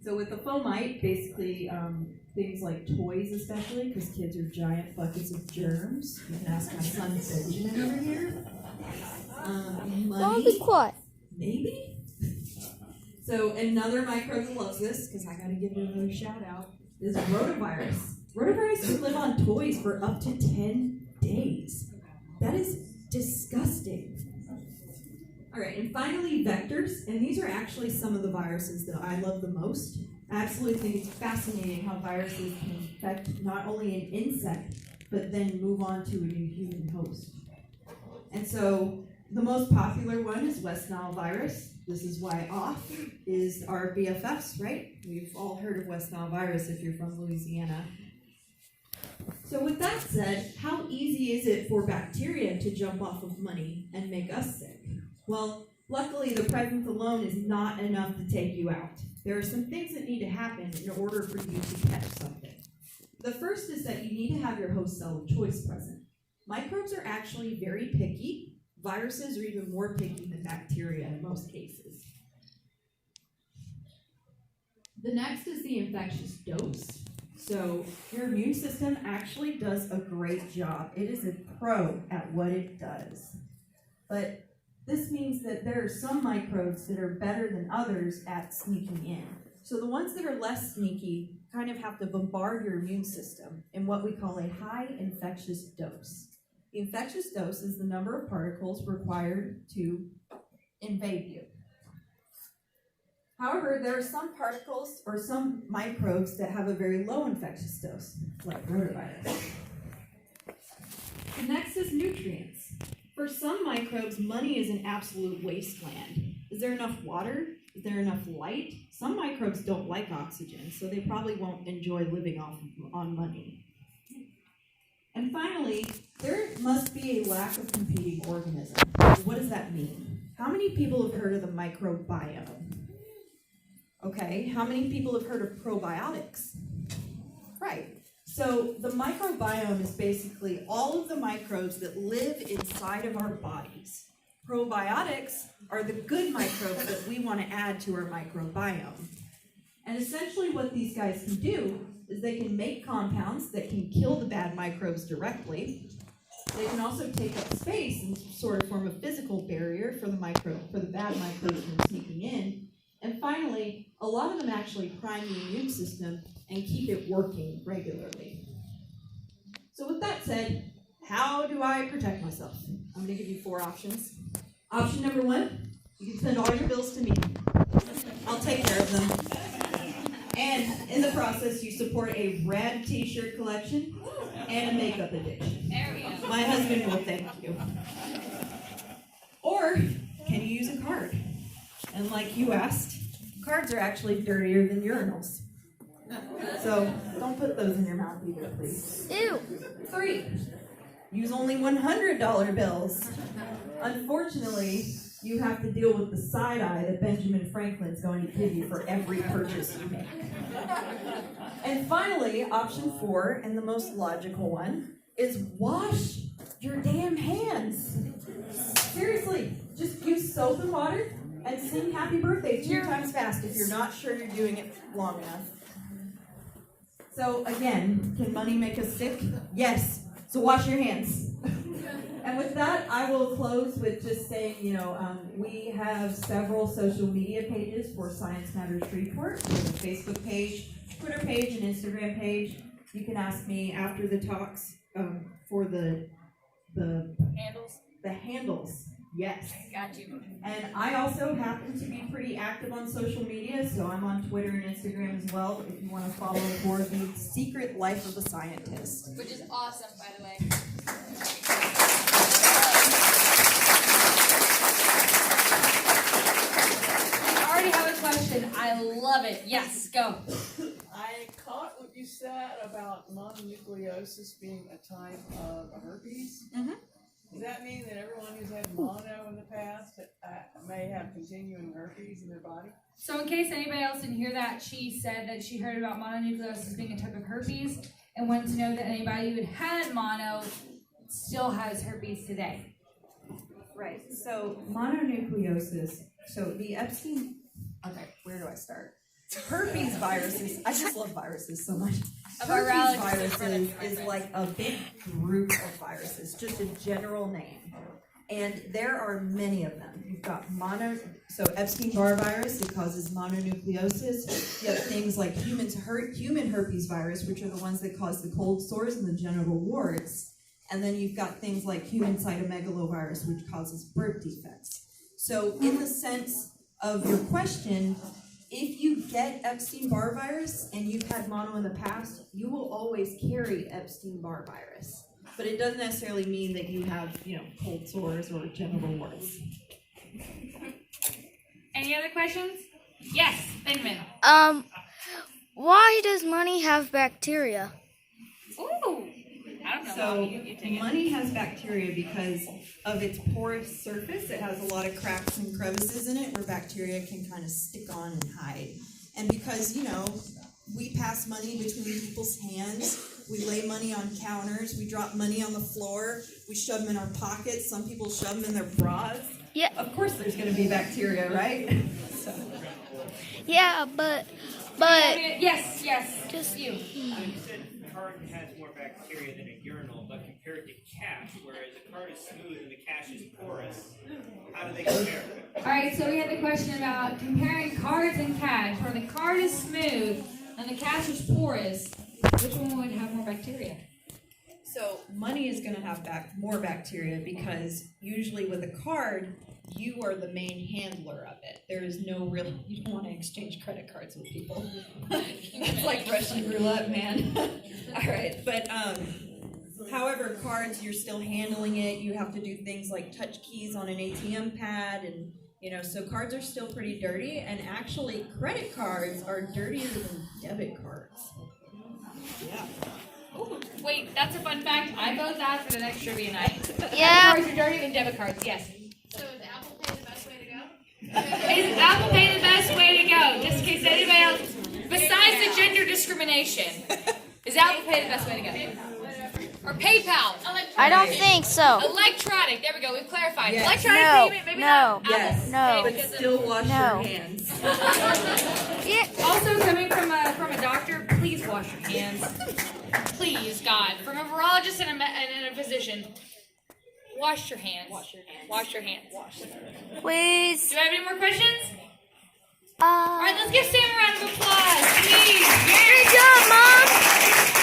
So with the fomite, basically things like toys especially, because kids are giant buckets of germs. You can ask my son Benjamin over here. Money, be quiet. maybe? So another microbe that loves this, because I gotta give it another shout out, is rotavirus. Rotavirus can live on toys for up to 10 days. That is disgusting. All right, and finally, vectors, and these are actually some of the viruses that I love the most. I absolutely think it's fascinating how viruses can infect not only an insect, but then move on to a new human host. And so the most popular one is West Nile virus. This is why off is our BFFs, right? We've all heard of West Nile virus if you're from Louisiana. So with that said, how easy is it for bacteria to jump off of money and make us sick? Well, luckily the presence alone is not enough to take you out. There are some things that need to happen in order for you to catch something. The first is that you need to have your host cell of choice present. Microbes are actually very picky. Viruses are even more picky than bacteria in most cases. The next is the infectious dose. So your immune system actually does a great job. It is a pro at what it does. But this means that there are some microbes that are better than others at sneaking in. So the ones that are less sneaky kind of have to bombard your immune system in what we call a high infectious dose. The infectious dose is the number of particles required to invade you. However, there are some particles or some microbes that have a very low infectious dose, like rotavirus. The next is nutrients. For some microbes, money is an absolute wasteland. Is there enough water? Is there enough light? Some microbes don't like oxygen, so they probably won't enjoy living on money. And finally, there must be a lack of competing organisms. What does that mean? How many people have heard of the microbiome? Okay, how many people have heard of probiotics? Right. So the microbiome is basically all of the microbes that live inside of our bodies. Probiotics are the good microbes that we want to add to our microbiome. And essentially what these guys can do is they can make compounds that can kill the bad microbes directly. They can also take up space and sort of form a physical barrier for the bad microbes from sneaking in. And finally, a lot of them actually prime the immune system and keep it working regularly. So with that said, how do I protect myself? I'm going to give you 4 options. Option number 1, you can send all your bills to me. I'll take care of them. And in the process, you support a rad t-shirt collection and a makeup addiction. There we go. My husband will thank you. Or, can you use a card? And like you asked, cards are actually dirtier than urinals. So don't put those in your mouth either, please. Ew. 3, use only $100 bills. Unfortunately, you have to deal with the side eye that Benjamin Franklin's going to give you for every purchase you make. And finally, option 4, and the most logical one, is wash your damn hands. Seriously, just use soap and water and sing happy birthday 2 times fast if you're not sure you're doing it long enough. So again, can money make us sick? Yes. So wash your hands. And with that, I will close with just saying, we have several social media pages for Science Matters Shreveport. We have a Facebook page, Twitter page, and Instagram page. You can ask me after the talks for the Handles? The handles. Yes. Got you. And I also happen to be pretty active on social media, so I'm on Twitter and Instagram as well if you want to follow for the secret life of a scientist. Which is awesome, by the way. I already have a question. I love it. Yes, go. I caught what you said about mononucleosis being a type of herpes. Mm-hmm. Does that mean that everyone who's had mono in the past may have continuing herpes in their body? So in case anybody else didn't hear that, she said that she heard about mononucleosis being a type of herpes and wanted to know that anybody who had mono still has herpes today. Right. So mononucleosis. So the Epstein Okay, where do I start? Herpes viruses, I just love viruses so much. A virologist Herpes in front of viruses you, my is friend. like a big group of viruses, just a general name. And there are many of them. You've got Epstein-Barr virus, it causes mononucleosis. You have things like human herpes virus, which are the ones that cause the cold sores and the genital warts. And then you've got things like human cytomegalovirus, which causes birth defects. So in the sense of your question, if you get Epstein-Barr virus and you've had mono in the past, you will always carry Epstein-Barr virus. But it doesn't necessarily mean that you have, cold sores or genital warts. Any other questions? Yes, Benjamin. Why does money have bacteria? Ooh, I don't know. So You take it. money has bacteria because of its porous surface. It has a lot of cracks and crevices in it where bacteria can kind of stick on and hide. And because, we pass money between people's hands, we lay money on counters, we drop money on the floor, we shove them in our pockets, some people shove them in their bras. Yeah. Of course there's going to be bacteria, right? So. Yeah, but Yes, just you. You said carton has more bacteria than a urinal, but compared to cash, whereas a card is smooth and the cash is porous, how do they compare? All right, so we had the question about comparing cards and cash. Where the card is smooth and the cash is porous, which one would have more bacteria? So money is going to have more bacteria because usually with a card, you are the main handler of it. There is no real, you don't want to exchange credit cards with people. It's like Russian roulette, man. All right, but however, cards, you're still handling it. You have to do things like touch keys on an ATM pad and, so cards are still pretty dirty. And actually, credit cards are dirtier than debit cards. Yeah. Ooh, wait, that's a fun fact. I vote that for the next trivia night. Yeah. Cards are dirtier than debit cards, yes. So is Apple Pay the best way to go? Is Apple Pay the best way to go? Just in case anybody else, besides the gender discrimination, is Apple Pay the best way to go? Or PayPal? I don't think so. Electronic, there we go, we've clarified. Yes. Electronic No, payment, maybe no, not. Yes. Apple No. Pay But because of- still wash No. your hands. Yeah. Also coming from a doctor, please wash your hands. Please, God. From a virologist and a physician, wash your hands. Wash your hands. Wash your hands. Please. Do I have any more questions? All right, let's give Sam a round of applause, please. Good job, Mom.